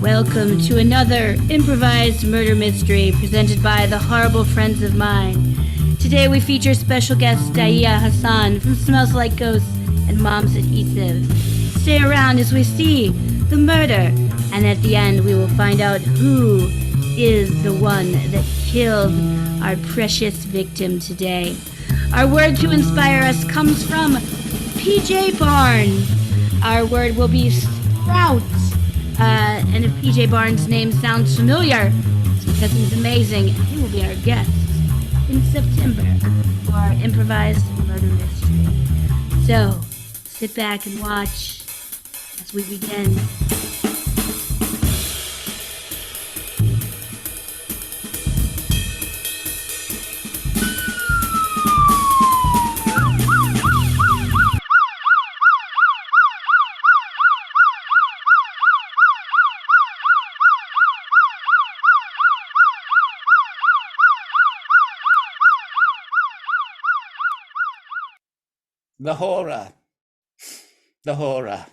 Welcome to another improvised murder mystery presented by the horrible friends of mine. Today we feature special guest Daa'iyah Hassan from Smells Like Ghosts and Mom's Adhesive. Stay around as we see the murder, and at the end we will find out who is the one that killed our precious victim today. Our word to inspire us comes from PJ Barnes. Our word will be sprout. And if PJ Barnes' name sounds familiar, it's because he's amazing and he will be our guest in September for our improvised murder mystery. So, sit back and watch as we begin. The horror. The horror.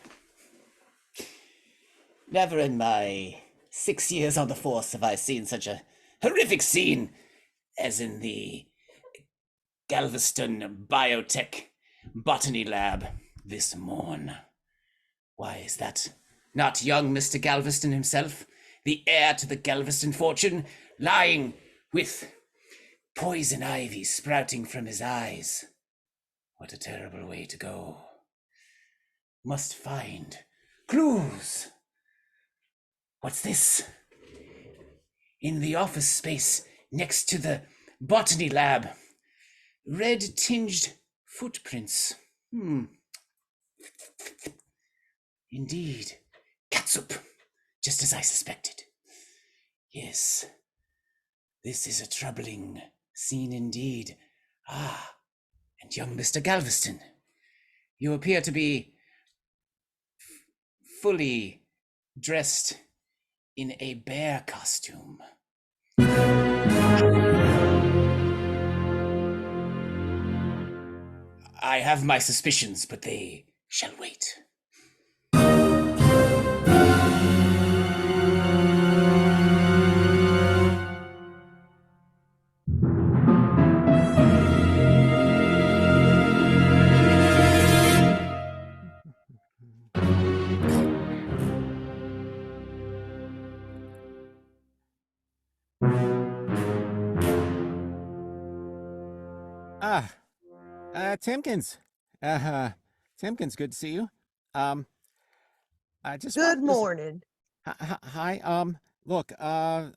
Never in my 6 years on the force have I seen such a horrific scene as in the Galveston Biotech Botany Lab this morn. Why is that not young Mr. Galveston himself, the heir to the Galveston fortune, lying with poison ivy sprouting from his eyes? What a terrible way to go. Must find clues. What's this? In the office space next to the botany lab. Red-tinged footprints. Indeed. Catsup. Just as I suspected. Yes. This is a troubling scene indeed. And young Mr. Galveston, you appear to be fully dressed in a bear costume. I have my suspicions, but they shall wait. Timkins. Timkins, good to see you. I just Good morning. Hi. Look, I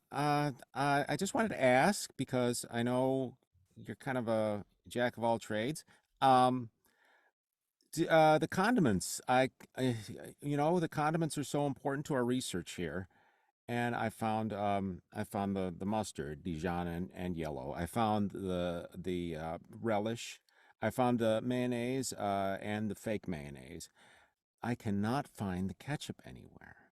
just wanted to ask because I know you're kind of a jack of all trades. The condiments. The condiments are so important to our research here. And I found the mustard, Dijon and yellow. I found the relish. I found the mayonnaise and the fake mayonnaise. I cannot find the ketchup anywhere.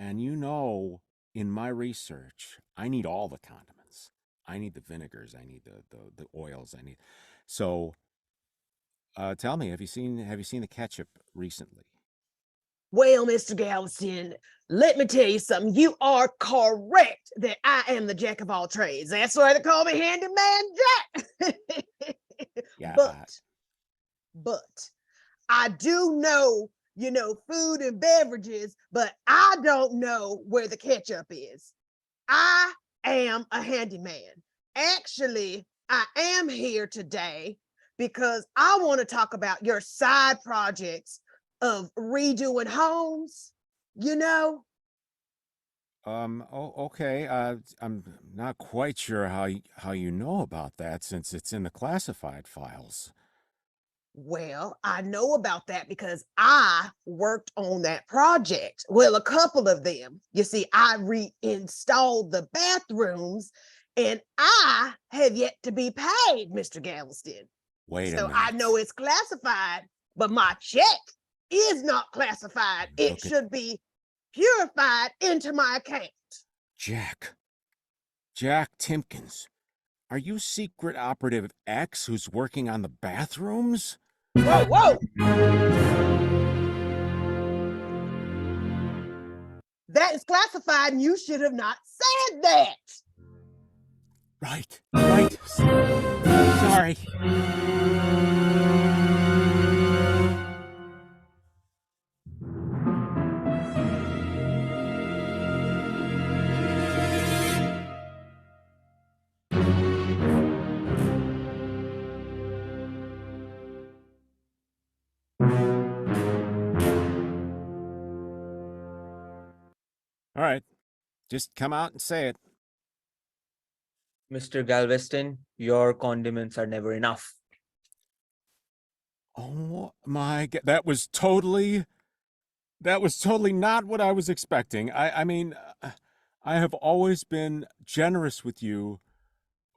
And in my research, I need all the condiments. I need the vinegars. I need the oils. I need. So, tell me, have you seen the ketchup recently? Well, Mr. Galveston, let me tell you something. You are correct that I am the jack of all trades. That's why they call me Handyman Jack. Yeah. But I do know, food and beverages, but I don't know where the ketchup is. I am a handyman. Actually, I am here today because I want to talk about your side projects of redoing homes, Okay. I'm not quite sure how you know about that since it's in the classified files. Well, I know about that because I worked on that project. Well, a couple of them. You see, I reinstalled the bathrooms and I have yet to be paid, Mr. Galveston. Wait a So minute. I know it's classified, but my check is not classified. It should be purified into my account. Jack Timkins, are you Secret Operative X who's working on the bathrooms? Whoa! That is classified and you should have not said that. Right. Right. Sorry. All right. Just come out and say it. Mr. Galveston, your condiments are never enough. Oh my God. That was totally not what I was expecting. I mean, I have always been generous with you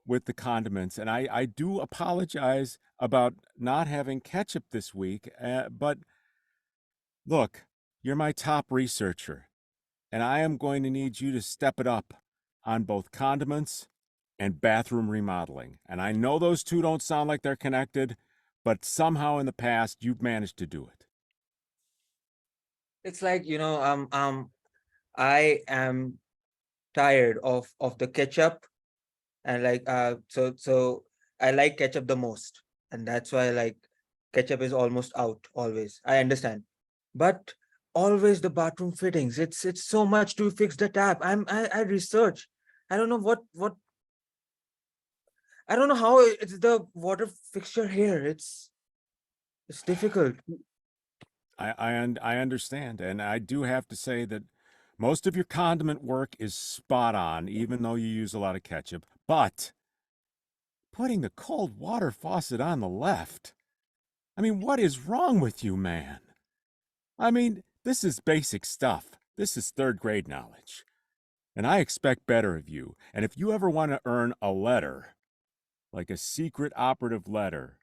with the condiments, and I do apologize about not having ketchup this week. But look, you're my top researcher, and I am going to need you to step it up on both condiments and bathroom remodeling. And I know those two don't sound like they're connected, but somehow in the past you've managed to do it. It's like, I am tired of the ketchup, and like so I like ketchup the most, and that's why like ketchup is almost out always. I understand, but always the bathroom fittings. It's so much to fix the tap. I research. I don't know what. I don't know how it's the water fixture here. It's difficult. I understand, and I do have to say that most of your condiment work is spot on, even though you use a lot of ketchup. But putting the cold water faucet on the left, I mean, what is wrong with you, man? I mean, this is basic stuff. This is third grade knowledge. And I expect better of you. And if you ever want to earn a letter, like a secret operative letter,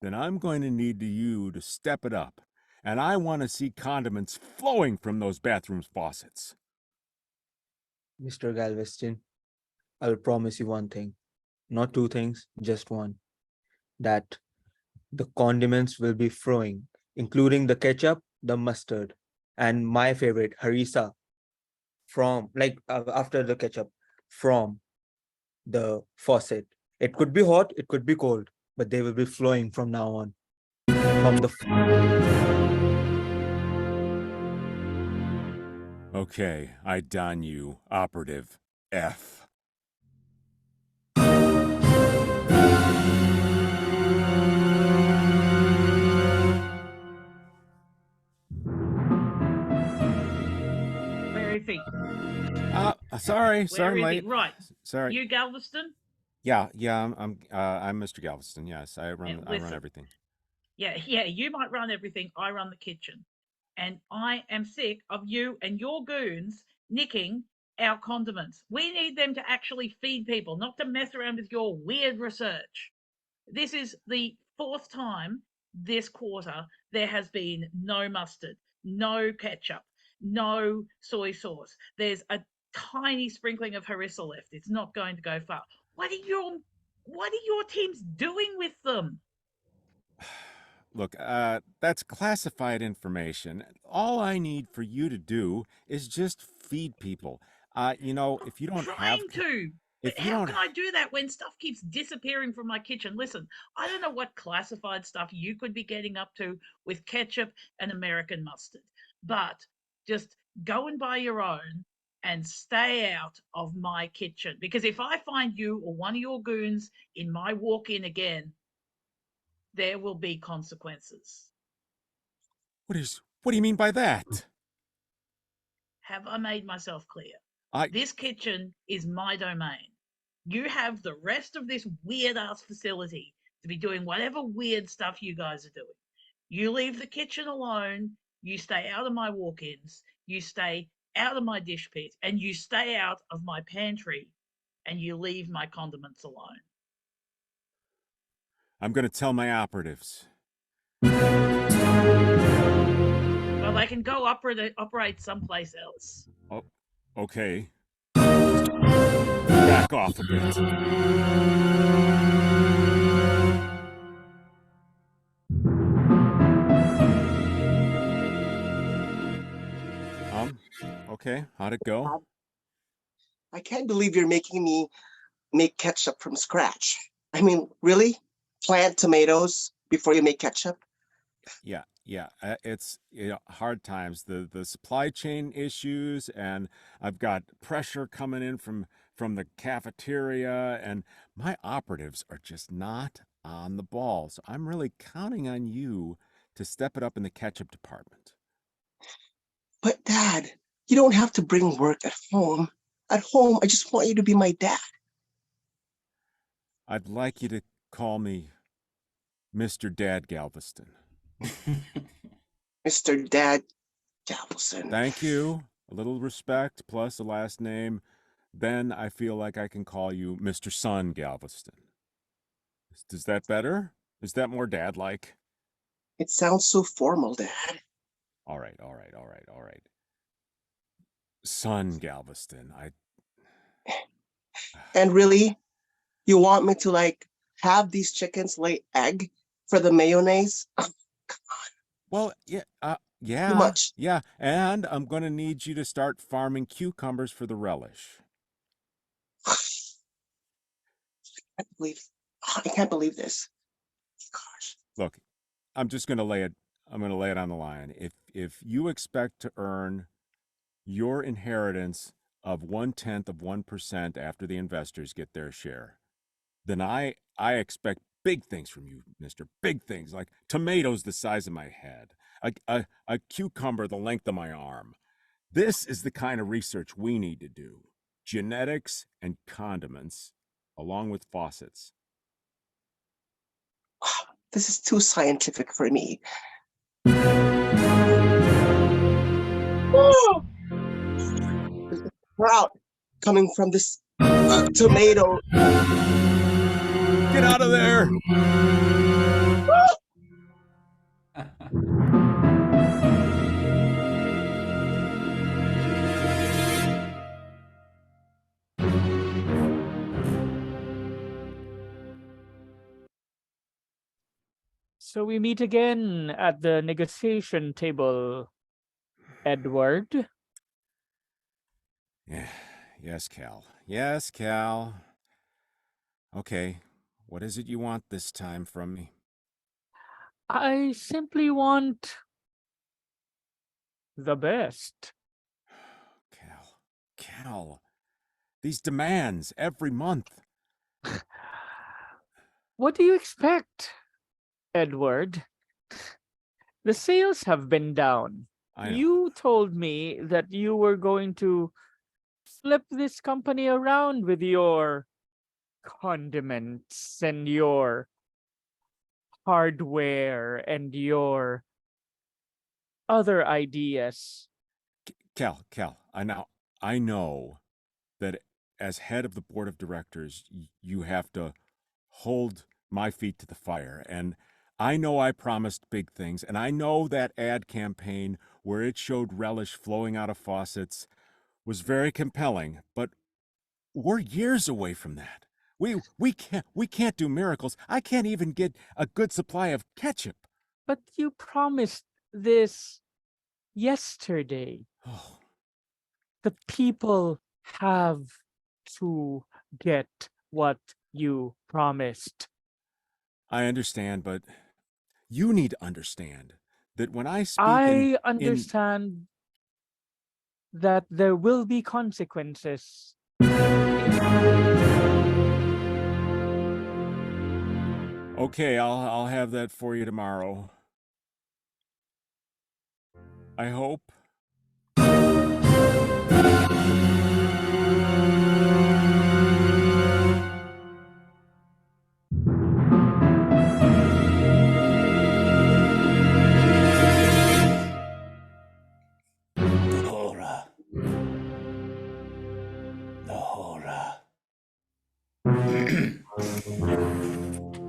then I'm going to need you to step it up. And I want to see condiments flowing from those bathroom faucets. Mr. Galveston, I'll promise you one thing, not two things, just one, that the condiments will be flowing, including the ketchup, the mustard, and my favorite, harissa, from after the ketchup, from the faucet. It could be hot, it could be cold, but they will be flowing from now on. From the Okay, I don you, operative F. Where is he? Sorry, Where I'm is late. he? Right. Sorry. You Galveston? Yeah, I'm Mr. Galveston. Yes, I run listen. everything. Yeah, you might run everything. I run the kitchen. And I am sick of you and your goons nicking our condiments. We need them to actually feed people, not to mess around with your weird research. This is the fourth time this quarter there has been no mustard, no ketchup, no soy sauce. There's a tiny sprinkling of harissa left. It's not going to go far. What are your teams doing with them? Look, that's classified information. All I need for you to do is just feed people. If you don't have Trying to. But if you how don't can I do that when stuff keeps disappearing from my kitchen? Listen, I don't know what classified stuff you could be getting up to with ketchup and American mustard, but just go and buy your own and stay out of my kitchen. Because if I find you or one of your goons in my walk-in again, there will be consequences. what do you mean by that? Have I made myself clear? I This kitchen is my domain. You have the rest of this weird ass facility to be doing whatever weird stuff you guys are doing. You leave the kitchen alone, you stay out of my walk ins, you stay out of my dish pit, and you stay out of my pantry, and you leave my condiments alone. I'm going to tell my operatives. Well, they can go operate someplace else. Oh, okay. Just back off a bit. Okay, how'd it go? I can't believe you're making me make ketchup from scratch. I mean, really? Plant tomatoes before you make ketchup? Yeah, it's hard times. The supply chain issues, and I've got pressure coming in from the cafeteria, and my operatives are just not on the ball. So I'm really counting on you to step it up in the ketchup department. But Dad, you don't have to bring work at home. At home, I just want you to be my dad. I'd like you to call me Mr. Dad Galveston. Mr. Dad Galveston. Thank you. A little respect plus a last name. Then I feel like I can call you Mr. Son Galveston. Is that better? Is that more dad-like? It sounds so formal, Dad. All right. Son Galveston. And really, you want me to like have these chickens lay egg for the mayonnaise? Well, Too yeah, much. yeah. And I'm gonna need you to start farming cucumbers for the relish. I can't believe this. Gosh. Look, I'm just gonna lay it. I'm gonna lay it on the line. If you expect to earn your inheritance of 1/10% after the investors get their share, then I expect big things from you, mister. Big things, like tomatoes the size of my head, a cucumber the length of my arm. This is the kind of research we need to do. Genetics and condiments, along with faucets. Wow, this is too scientific for me. Sprout coming from this tomato. Get out of there! So we meet again at the negotiation table, Edward. Yeah, yes, Cal. Yes, Cal. Okay, what is it you want this time from me? I simply want the best. Cal, these demands every month. What do you expect, Edward? The sales have been down. I know. You told me that you were going to flip this company around with your condiments and your hardware and your other ideas. Cal, I know that as head of the board of directors, you have to hold my feet to the fire. And I know I promised big things, and I know that ad campaign where it showed relish flowing out of faucets was very compelling, but we're years away from that. We can't do miracles. I can't even get a good supply of ketchup. But you promised this yesterday. Oh, The people have to get what you promised. I understand, but you need to understand that when I speak I understand that there will be consequences. Okay, I'll have that for you tomorrow. I hope. The horror. The horror.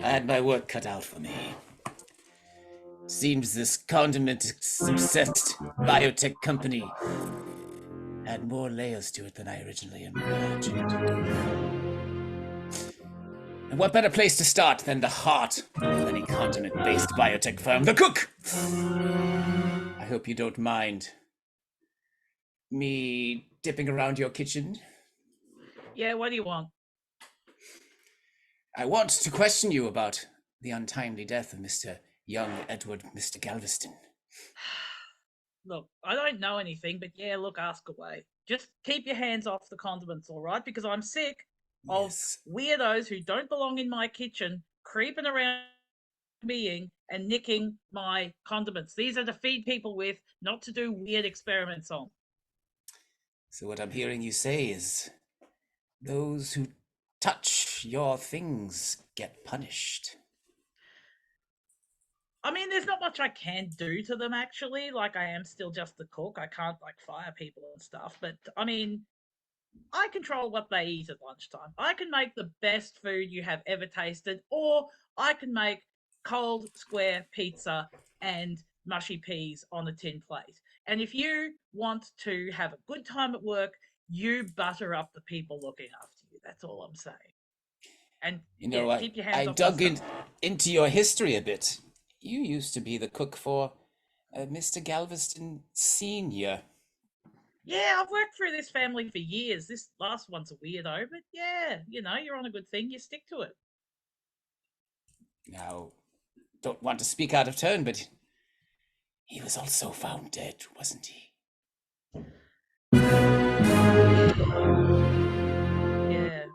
I had my work cut out for me. Seems this condiment-obsessed biotech company had more layers to it than I originally imagined. And what better place to start than the heart of any condiment-based biotech firm, the cook? I hope you don't mind me dipping around your kitchen? Yeah, what do you want? I want to question you about the untimely death of Mr. Young Edward, Mr. Galveston. Look, I don't know anything, but yeah, look, ask away. Just keep your hands off the condiments, all right? Because I'm sick of Yes. weirdos who don't belong in my kitchen creeping around being and nicking my condiments. These are to feed people with, not to do weird experiments on. So what I'm hearing you say is those who touch your things get punished. I mean, there's not much I can do to them, actually. Like, I am still just the cook. I can't, like, fire people and stuff. But, I mean, I control what they eat at lunchtime. I can make the best food you have ever tasted, or I can make cold square pizza and mushy peas on a tin plate. And if you want to have a good time at work, you butter up the people looking after you. That's all I'm saying. And You know, yeah, keep your hands I off my dug stuff. into your history a bit. You used to be the cook for Mr. Galveston Sr. Yeah, I've worked through this family for years. This last one's a weirdo, but yeah, you know, you're on a good thing. You stick to it. Now, don't want to speak out of turn, but he was also found dead, wasn't he? Yeah.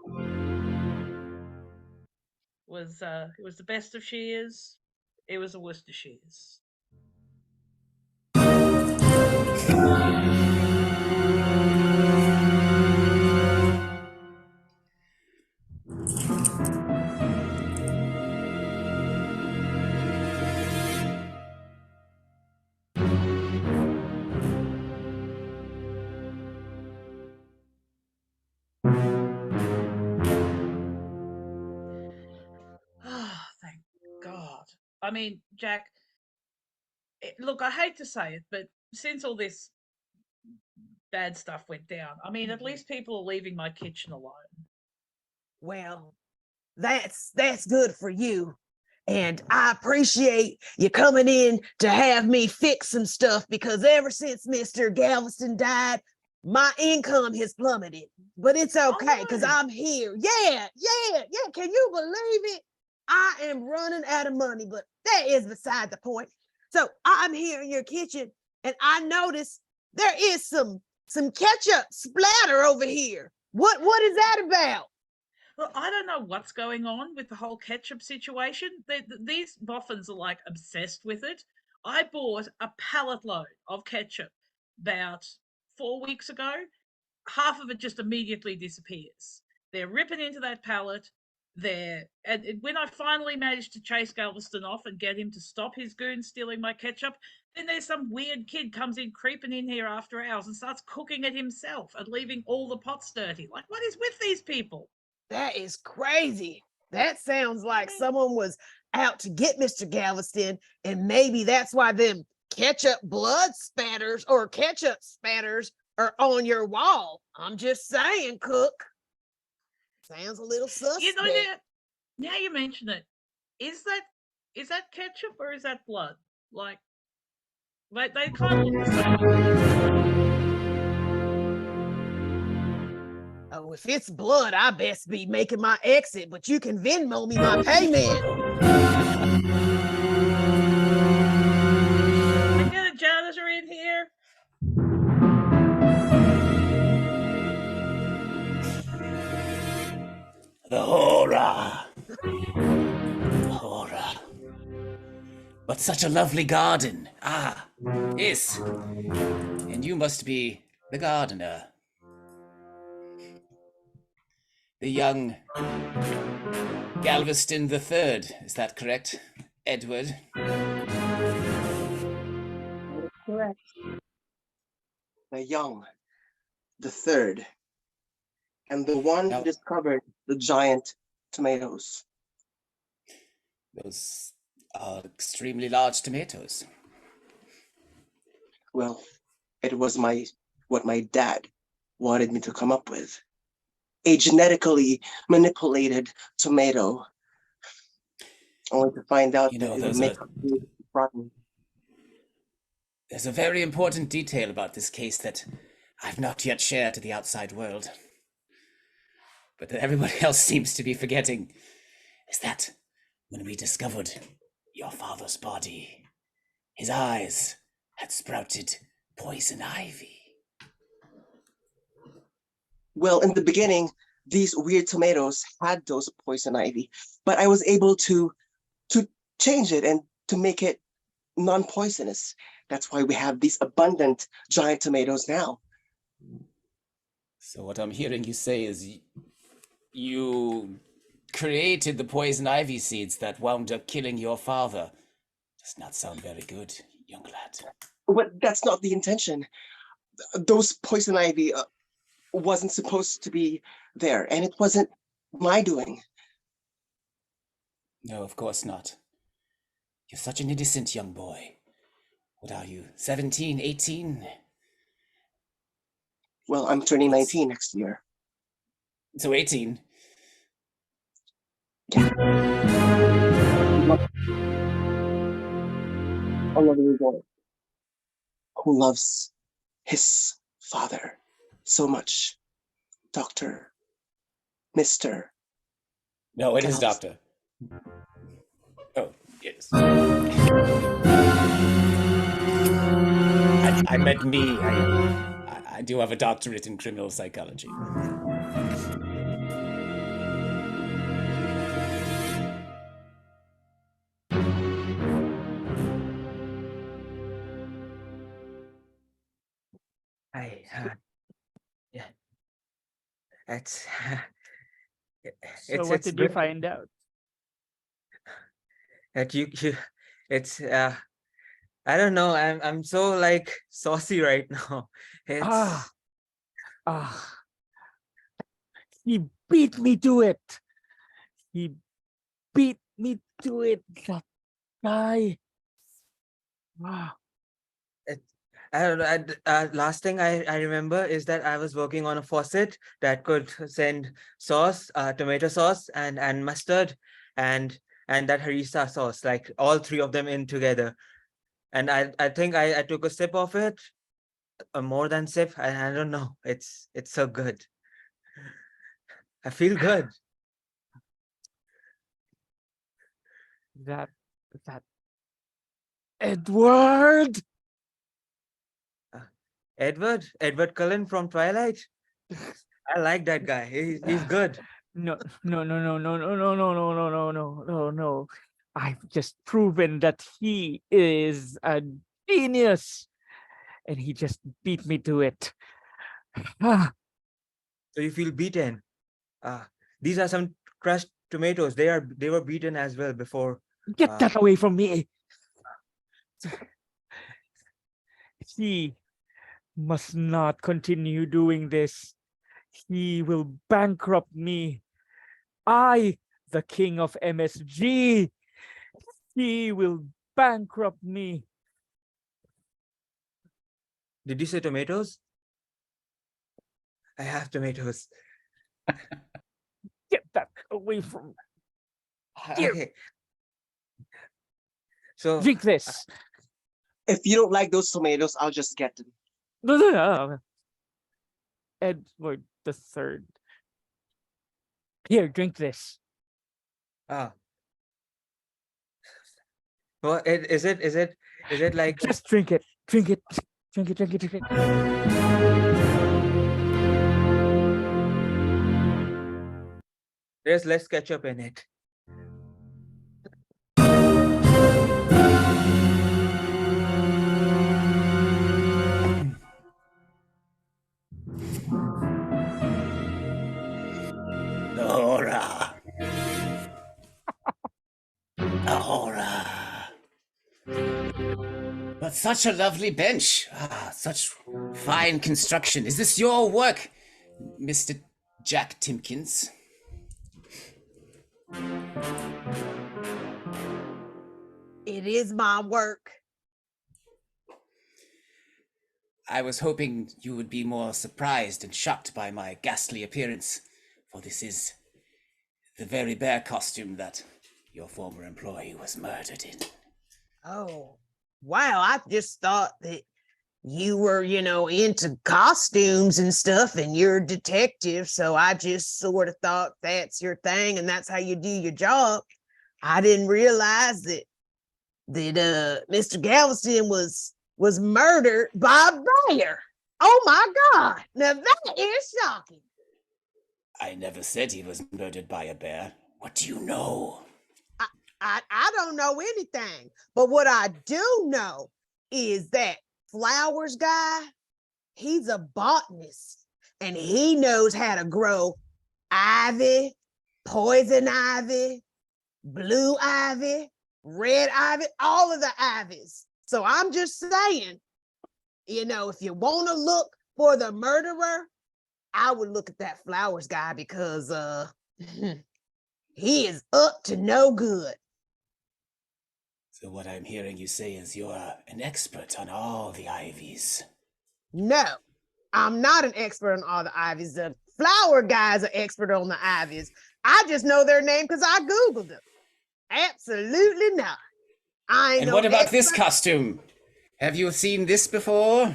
It was the best of shears. It was the worst of shears. Oh, thank God. I mean, Jack, look, I hate to say it, but since all this bad stuff went down, I mean, at least people are leaving my kitchen alone. Well, that's good for you. And I appreciate you coming in to have me fix some stuff because ever since Mr. Galveston died, my income has plummeted. But it's okay because no. I'm here. Yeah. Can you believe it? I am running out of money, but that is beside the point. So I'm here in your kitchen and I notice there is some ketchup splatter over here. What is that about? Well, I don't know what's going on with the whole ketchup situation. These boffins are like obsessed with it. I bought a pallet load of ketchup about 4 weeks ago. Half of it just immediately disappears. They're ripping into that pallet. And when I finally managed to chase Galveston off and get him to stop his goons stealing my ketchup, then there's some weird kid comes in creeping in here after hours and starts cooking it himself and leaving all the pots dirty. Like, what is with these people? That is crazy. That sounds like someone was out to get Mr. Galveston, and maybe that's why them ketchup blood spatters or ketchup spatters are on your wall. I'm just saying, Cook. Sounds a little suspect. You know, now you mention it, is that ketchup or is that blood? Like, they kind of look the same. Oh, if it's blood, I best be making my exit, but you can Venmo me my payment. I get a janitor in here. The horror. The horror. But such a lovely garden. Ah, yes. And you must be the gardener. The young Galveston the Third, is that correct, Edward? Correct. The young, the third, and the one who discovered the giant tomatoes. Those are extremely large tomatoes. Well, it was what my dad wanted me to come up with. A genetically manipulated tomato. Only to find out that it would make rotten. There's a very important detail about this case that I've not yet shared to the outside world, but that everybody else seems to be forgetting, is that when we discovered your father's body, his eyes had sprouted poison ivy. Well, in the beginning, these weird tomatoes had those poison ivy, but I was able to change it and to make it non-poisonous. That's why we have these abundant giant tomatoes now. So what I'm hearing you say is you created the poison ivy seeds that wound up killing your father. Does not sound very good, young lad. But that's not the intention. Those poison ivy wasn't supposed to be there, and it wasn't my doing. No, of course not. You're such an innocent young boy. What are you, 17, 18? Well, I'm turning 19 next year. So 18? Yeah. A lovely boy who loves his father so much. Dr. Mr. No, it is Galveston. doctor. Oh, yes. I meant me. I do have a doctorate in criminal psychology. Yeah. It's So what did you good find out? that you it's I don't know, I'm so like saucy right now. It's Ah, ah, he beat me to it. He beat me to it. That guy. Ah, I don't know. Last thing I remember is that I was working on a faucet that could send sauce, tomato sauce, and mustard, and that harissa sauce, like all three of them in together. And I think I took a sip of it, more than sip. I don't know. It's so good. I feel good. that Edward. Edward Cullen from Twilight. I like that guy. He's good. No, no, no, no, no, no, no, no, no, no, no, no, no, no. I've just proven that he is a genius, and he just beat me to it. Ah, So you feel beaten. These are some crushed tomatoes. They were beaten as well before. get that away from me. He must not continue doing this. He will bankrupt me. I, the king of MSG, he will bankrupt me. Did you say tomatoes? I have tomatoes. Get that away from Here. Okay. So Drink this. If you don't like those tomatoes, I'll just get them. No, no, no. Edward the Third. Here, drink this. well, is it like Just drink it. Drink it. Drink it. Drink it. Drink it. there's less ketchup in it? Ahora. Ahora. But such a lovely bench. Such fine construction. Is this your work, Mr. Jack Timkins? It is my work. I was hoping you would be more surprised and shocked by my ghastly appearance, for this is the very bear costume that your former employee was murdered in. Oh, wow. I just thought that you were, into costumes and stuff, and you're a detective. So I just sort of thought that's your thing and that's how you do your job. I didn't realize that Mr. Galveston was murdered by a bear. Oh my God! Now that is shocking. I never said he was murdered by a bear. What do you know? I don't know anything, but what I do know is that Flowers guy, he's a botanist and he knows how to grow ivy, poison ivy, blue ivy, red ivy, all of the ivies. So I'm just saying, if you want to look for the murderer, I would look at that Flowers guy because he is up to no good. So what I'm hearing you say is you're an expert on all the ivies. No, I'm not an expert on all the ivies. The flower guy's an expert on the ivies. I just know their name because I Googled them. Absolutely not. I ain't And no what about this expert. costume? Have you seen this before?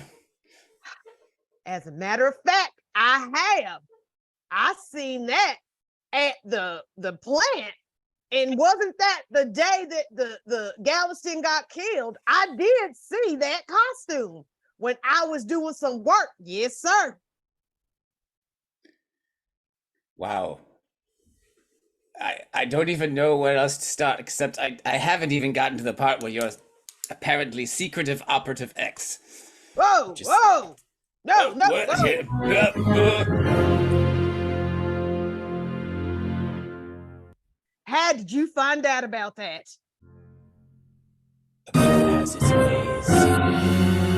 As a matter of fact, I have. I seen that at the plant. And wasn't that the day that the Galveston got killed? I did see that costume when I was doing some work. Yes, sir. Wow. I don't even know where else to start, except I haven't even gotten to the part where you're apparently secretive operative X. Whoa, Just- whoa. No, no, What? whoa. How did you find out about that? A man has its ways.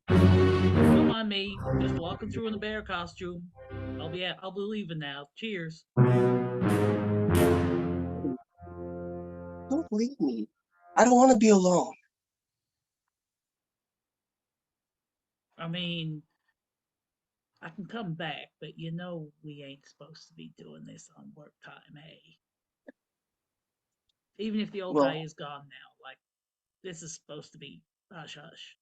Don't mind me, just walking through in a bear costume. I'll be leaving now. Cheers. Don't leave me. I don't want to be alone. I mean, I can come back, but we ain't supposed to be doing this on work time, hey? Even if the old guy Well, is gone now, like, this is supposed to be hush hush.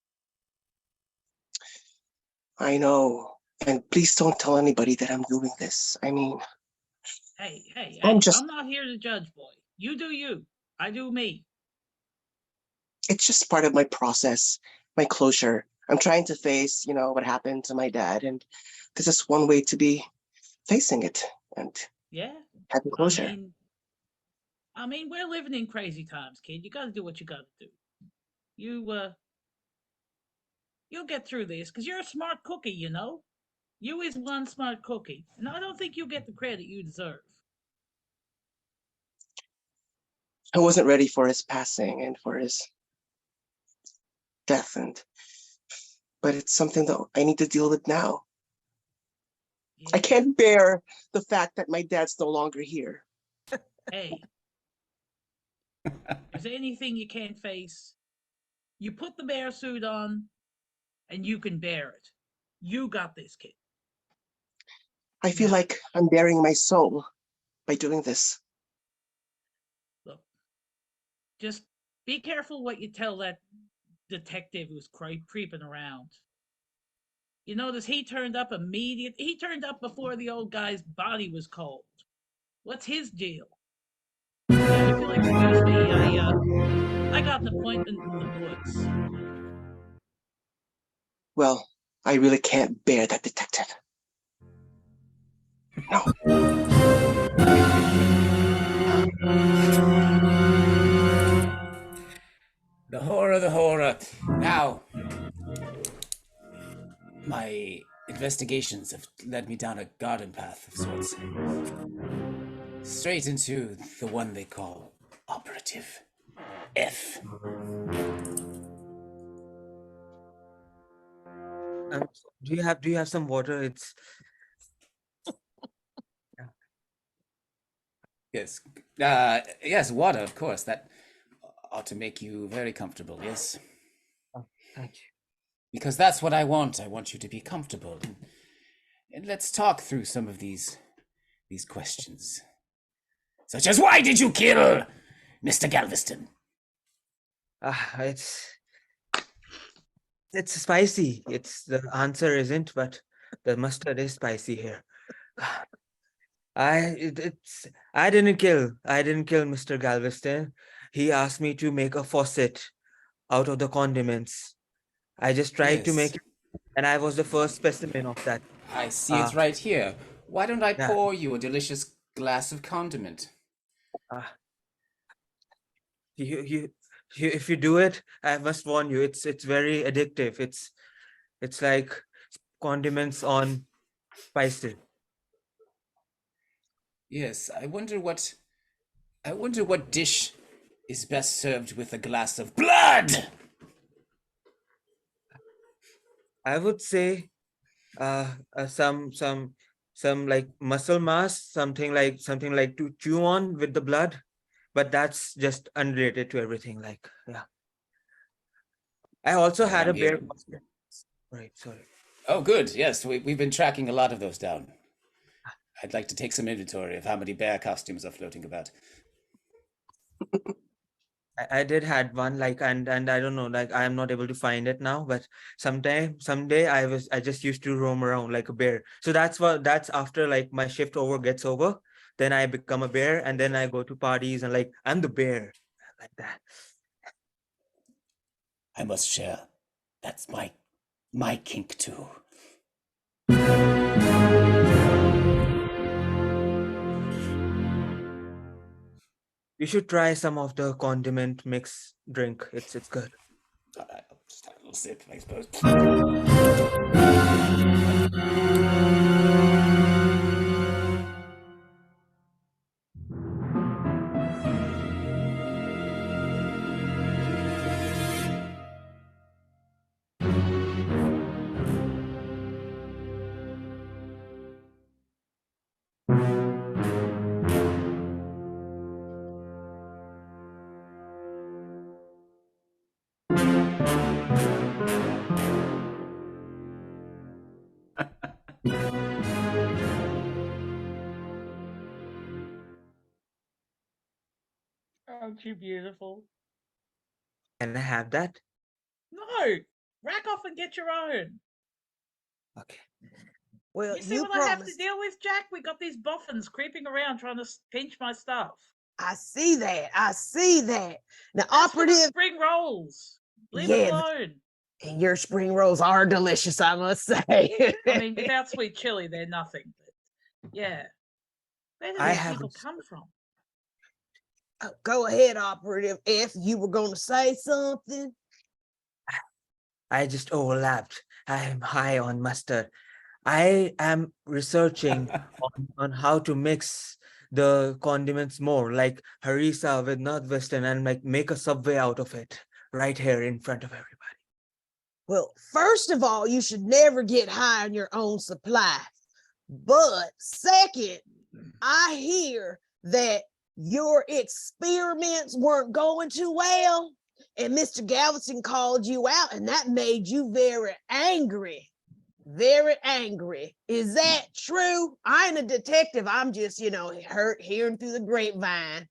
I know. And please don't tell anybody that I'm doing this. I mean, Hey, I'm just, I'm not here to judge, boy. You do you. I do me. it's just part of my process, my closure. I'm trying to face, what happened to my dad. And this is one way to be facing it and Yeah. having closure. I mean, we're living in crazy times, kid. You gotta do what you gotta do. You'll get through this, because you're a smart cookie, You is one smart cookie. And I don't think you get the credit you deserve. I wasn't ready for his passing and for his death. But it's something that I need to deal with now. Yeah. I can't bear the fact that my dad's no longer here. Hey, is there anything you can't face? You put the bear suit on, and you can bear it. You got this, kid. I feel Now, like I'm bearing my soul by doing this. look, just be careful what you tell that detective who's creeping around. You notice he turned up He turned up before the old guy's body was cold. What's his deal? If you'll excuse me, I got an appointment in the woods. Well, I really can't bear that detective. No. The horror, the horror. Now, my investigations have led me down a garden path of sorts. Straight into the one they call Operative F. Do you have some water? It's Yes. Yes, water, of course. That ought to make you very comfortable, yes? thank you. Because that's what I want. I want you to be comfortable. And let's talk through some of these questions. Such as, why did you kill Mr. Galveston? It's spicy. It's the answer isn't, but the mustard is spicy here. I didn't kill Mr. Galveston. He asked me to make a faucet out of the condiments. I just tried to make Yes, it, and I was the first specimen of that. I see Uh, it right here. Why don't I yeah. pour you a delicious glass of condiment? Uh, if you do it, I must warn you, it's very addictive. It's like condiments on spices. Yes, I wonder what dish is best served with a glass of blood. I would say some like muscle mass, something like to chew on with the blood, but that's just unrelated to everything. Like, yeah. I also Right, had a I'm bear. here. Right, sorry. Oh, good. Yes, we've been tracking a lot of those down. I'd like to take some inventory of how many bear costumes are floating about. I did had one, like, and I don't know, like, I am not able to find it now, but someday I just used to roam around like a bear. So that's after like my shift gets over, then I become a bear, and then I go to parties and like I'm the bear, like that. I must share. That's my kink too. You should try some of the condiment mix drink. It's good. All right, I'll just have a little sip, I suppose. Aren't you beautiful? Can I have that? No, rack off and get your own. Okay. Well, You see you what I have to promised. deal with, Jack? We got these boffins creeping around trying to pinch my stuff. I see that. I see that. Now, That's for the operative, spring rolls. Leave it yeah, alone. and your spring rolls are delicious, I must say. I mean, without sweet chili, they're nothing. But yeah. Where do I these have people come from? Go ahead, operative. If you were going to say something. I just overlapped. I am high on mustard. I am researching on how to mix the condiments more, like harissa with northwestern, and like make a subway out of it right here in front of everybody. Well, first of all, you should never get high on your own supply. But second, I hear that your experiments weren't going too well, and Mr. Galveston called you out, and that made you very angry. Very angry. Is that true? I ain't a detective. I'm just, hearing through the grapevine.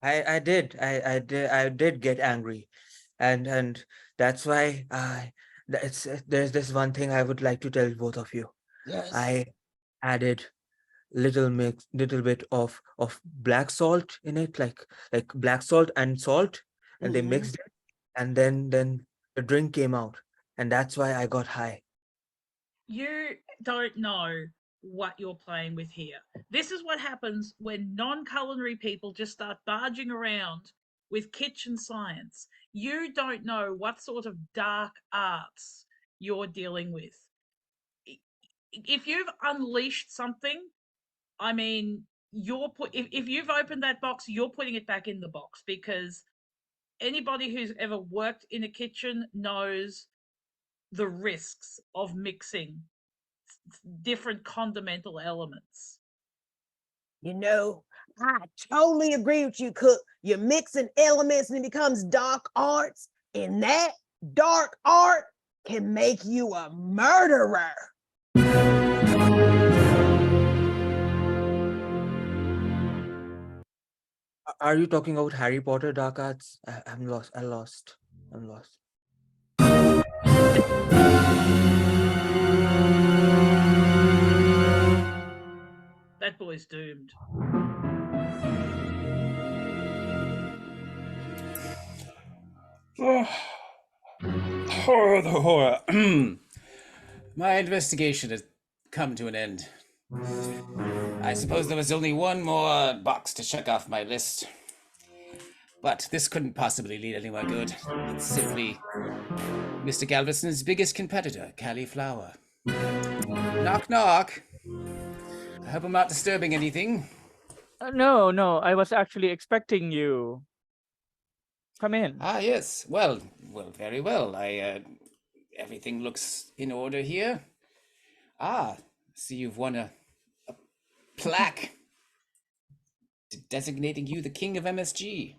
I did get angry, and that's why there's this one thing I would like to tell both of you. Yes. I added little bit of black salt in it, like black salt and salt, and they mixed it, and then the drink came out, and that's why I got high. You don't know what you're playing with here. This is what happens when non-culinary people just start barging around with kitchen science. You don't know what sort of dark arts you're dealing with. If you've unleashed something, I mean, if you've opened that box, you're putting it back in the box, because anybody who's ever worked in a kitchen knows the risks of mixing different condimental elements. I totally agree with you, Cook. You're mixing elements and it becomes dark arts, and that dark art can make you a murderer. Are you talking about Harry Potter Dark Arts? I'm lost. I'm lost. That boy's doomed. Horror, the horror. My investigation has come to an end. I suppose there was only one more box to check off my list. But this couldn't possibly lead anywhere good. It's simply Mr. Galveston's biggest competitor, Cauliflower. Knock, knock. I hope I'm not disturbing anything. No, I was actually expecting you. Come in. Ah, yes. Well, very well. Everything looks in order here. Ah, see you've won a plaque designating you the king of MSG.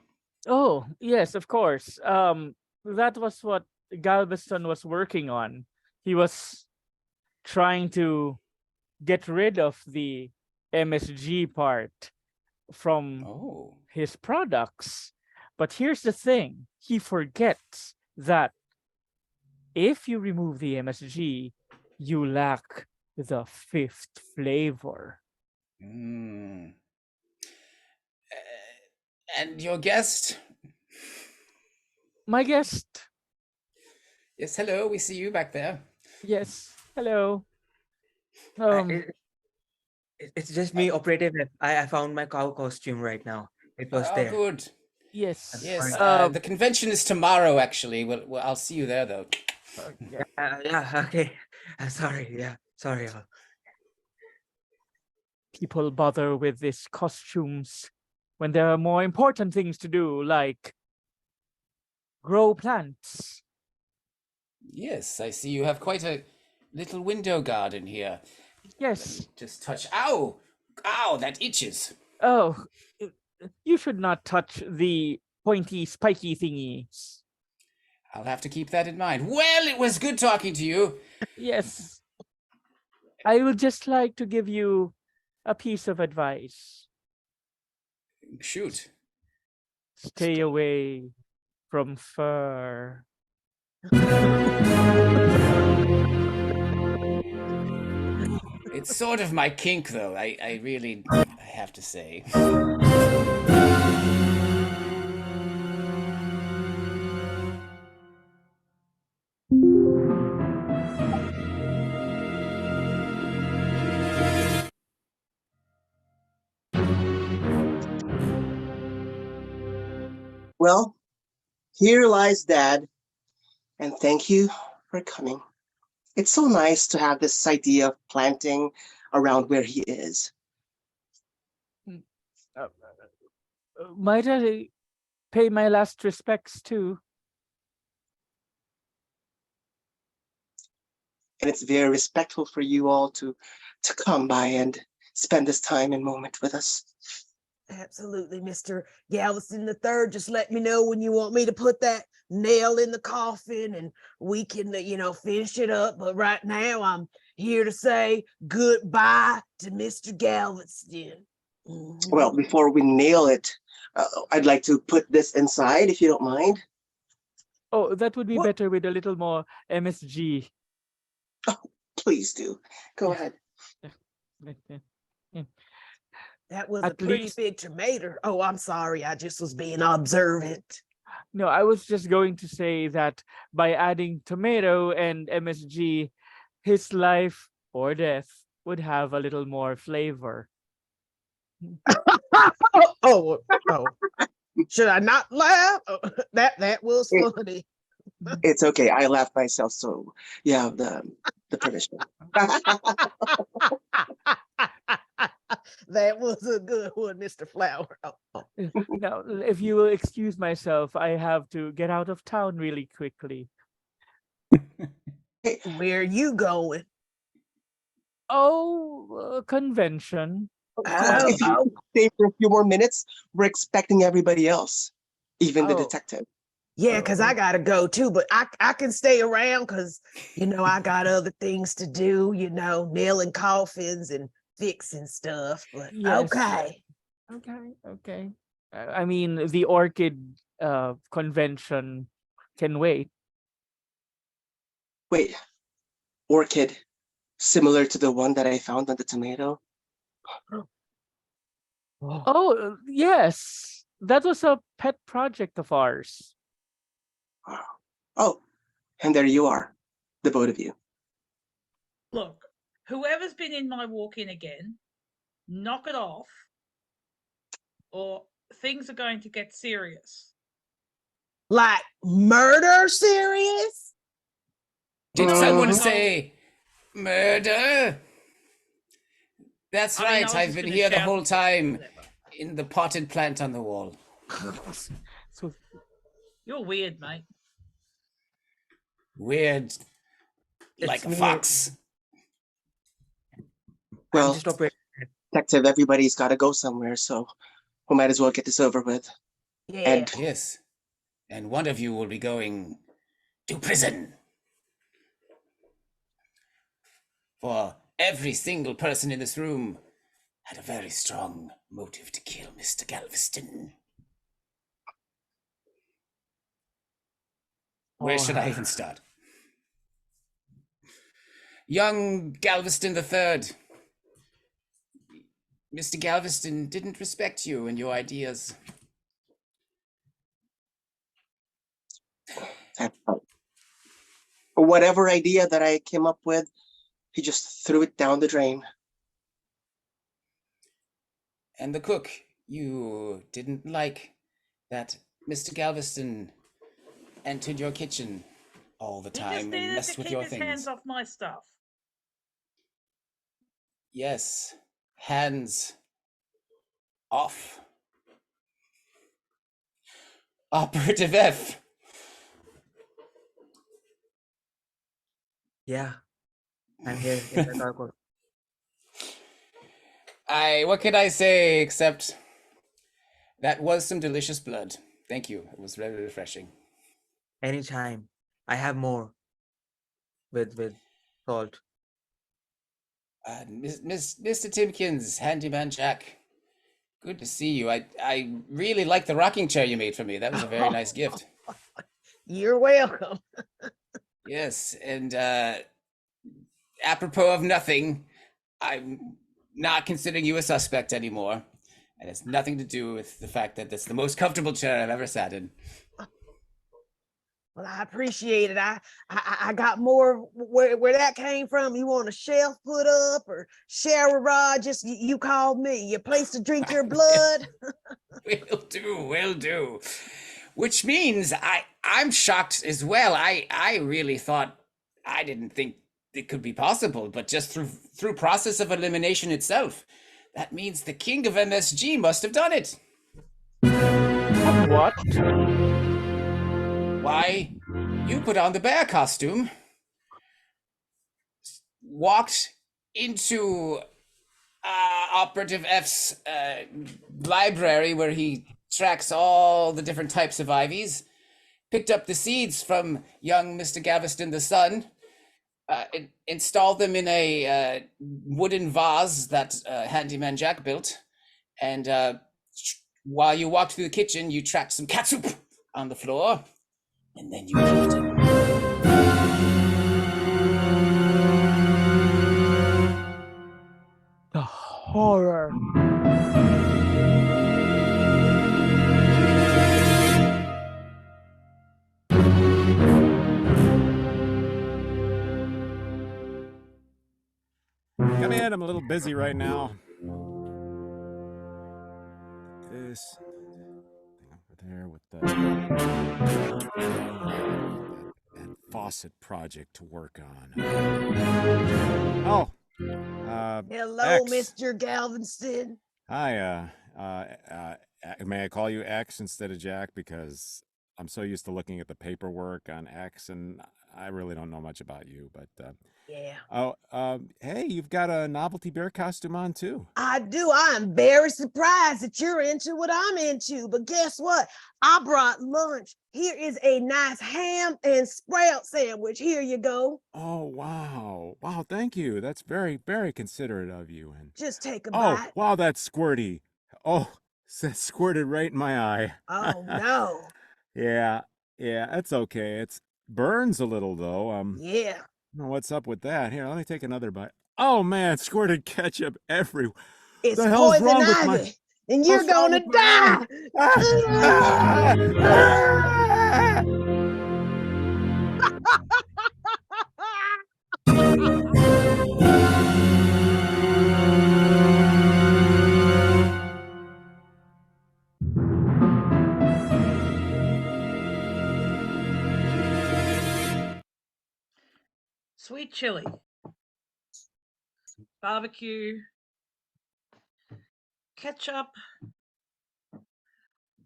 Oh, yes, of course. That was what Galveston was working on. He was trying to get rid of the MSG part from his products. But here's the thing. He forgets that if you remove the MSG, you lack the fifth flavor. And your guest? My guest. Yes, hello. We see you back there. Yes, hello. It's just me, Operative. I found my cow costume right now. It was there. Good. Yes. Yes. The convention is tomorrow, actually. Well, I'll see you there, though. Yeah. Okay. Sorry. Yeah. Sorry. People bother with these costumes when there are more important things to do, like grow plants. Yes, I see you have quite a little window garden here. Yes. Just touch. Ow! Ow, that itches. Oh, you should not touch the pointy, spiky thingies. I'll have to keep that in mind. Well, it was good talking to you. Yes. I would just like to give you a piece of advice. Shoot. Stay away from fur. It's sort of my kink, though. I really have to say. Well, here lies Dad, and thank you for coming. It's so nice to have this idea of planting around where he is. Might I pay my last respects too? And it's very respectful for you all to come by and spend this time and moment with us. Absolutely, Mr. Galveston III. Just let me know when you want me to put that nail in the coffin and we can, finish it up. But right now, I'm here to say goodbye to Mr. Galveston. Mm-hmm. Well, before we nail it, I'd like to put this inside, if you don't mind. Oh, that would be better with a little more MSG. Oh, please do. Go ahead. That was a pretty big tomato. Oh, I'm sorry. I just was being observant. No, I was just going to say that by adding tomato and MSG, his life or death would have a little more flavor. oh. Should I not laugh? Oh, that was funny. It's okay. I laughed myself, so you have the permission. That was a good one, Mr. Flower. Oh. Now, if you will excuse myself, I have to get out of town really quickly. Where are you going? Oh, convention. If you stay for a few more minutes, we're expecting everybody else, even the detective. Yeah, because I gotta go too, but I can stay around because I got other things to do, nailing coffins and fixing stuff. But Yes. okay. Okay. I mean, the orchid convention can wait. Wait, orchid, similar to the one that I found on the tomato? Oh, yes. That was a pet project of ours. Oh, and there you are, the both of you. Look, whoever's been in my walk-in again, knock it off, or things are going to get serious. Like murder serious? Did someone Mhm. say murder? That's I mean, I right. was I've just been gonna here the shout whole time whatever. in the potted plant on the wall. So You're weird, mate. Weird, like It's a me. fox. I'm Well, just operating. detective, everybody's got to go somewhere, so we might as well get this over with. Yeah. And Yes. And one of you will be going to prison. For every single person in this room had a very strong motive to kill Mr. Galveston. Where should I even start? Young Galveston III. Mr. Galveston didn't respect you and your ideas. whatever idea that I came up with, he just threw it down the drain. And the cook, you didn't like that Mr. Galveston entered your kitchen all the He just time and needed messed to with keep your his things. hands off my stuff. Yes, hands off. Operative F. Yeah, I'm here in the cargo. What can I say except that was some delicious blood. Thank you. It was very refreshing. Anytime. I have more with salt. Mr. Timkins, Handyman Jack. Good to see you. I really like the rocking chair you made for me. That was a very nice gift. You're welcome. Yes, and apropos of nothing, I'm not considering you a suspect anymore. And it's nothing to do with the fact that it's the most comfortable chair I've ever sat in. Well, I appreciate it. I got more where that came from. You want a shelf put up or shower rod? Just you call me. Your place to drink your blood. Will do. Which means I'm shocked as well. I really thought, I didn't think it could be possible, but just through process of elimination itself, that means the king of MSG must have done it. what? Why, you put on the bear costume, walked into Operative F's library where he tracks all the different types of ivies, picked up the seeds from young Mr. Galveston the son, installed them in a wooden vase that Handyman Jack built, and while you walked through the kitchen, you tracked some catsup on the floor, and then you killed him. The horror. Come in. I'm a little busy right now. This thing over there with that faucet project to work on. Oh, Hello, X. Mr. Galveston. Hi. May I call you X instead of Jack because I'm so used to looking at the paperwork on X, and I really don't know much about you, but Yeah. oh, hey, you've got a novelty bear costume on too. I do. I am very surprised that you're into what I'm into. But guess what? I brought lunch. Here is a nice ham and sprout sandwich. Here you go. Oh, wow. Wow, thank you. That's very, very considerate of you. And Just take a oh, bite. wow, that's squirty. Oh, that squirted right in my eye. Oh no. Yeah, yeah, that's okay. It's burns a little though. Yeah. I don't know what's up with that. Here, let me take another bite. Oh man, squirted ketchup everywhere. It's The hell's poison wrong with my ivy. And you're what's wrong gonna with my die. eye? Ah! Sweet chili, barbecue, ketchup,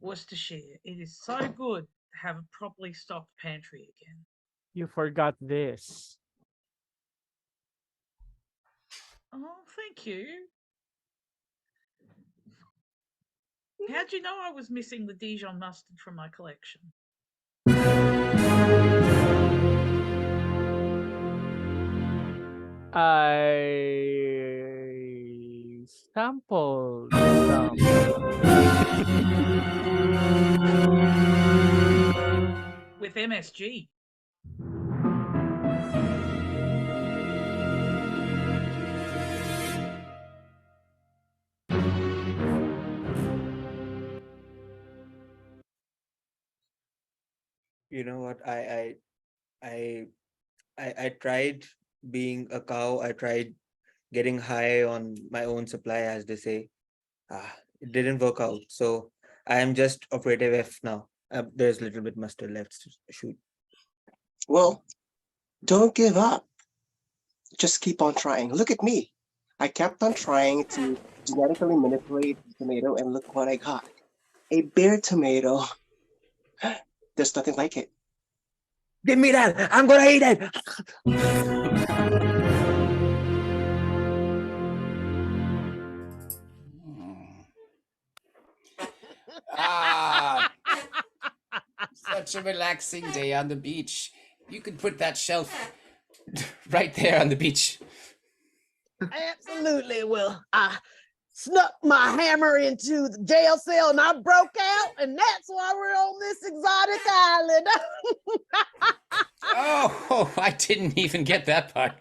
Worcestershire. It is so good to have a properly stocked pantry again. You forgot this. Oh, thank you. How'd you know I was missing the Dijon mustard from my collection? I sampled some. With MSG. You know what? I I tried being a cow. I tried getting high on my own supply, as they say. It didn't work out. So I am just operative F now. There's a little bit mustard left to shoot. Well, don't give up. Just keep on trying. Look at me. I kept on trying to genetically manipulate the tomato, and look what I got. A bear tomato. There's nothing like it. Give me that. I'm gonna eat it. Ah, such a relaxing day on the beach. You could put that shelf right there on the beach. Absolutely. Well, I snuck my hammer into the jail cell and I broke out, and that's why we're on this exotic island. Oh, I didn't even get that part.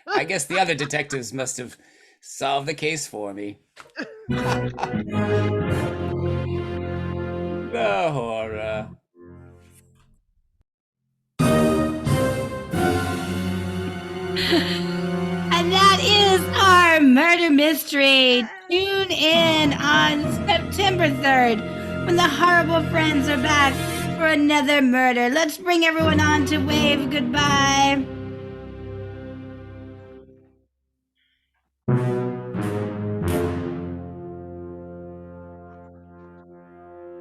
I guess the other detectives must have solved the case for me. The horror. And that is our murder mystery. Tune in on September 3rd when the horrible friends are back for another murder. Let's bring everyone on to wave goodbye.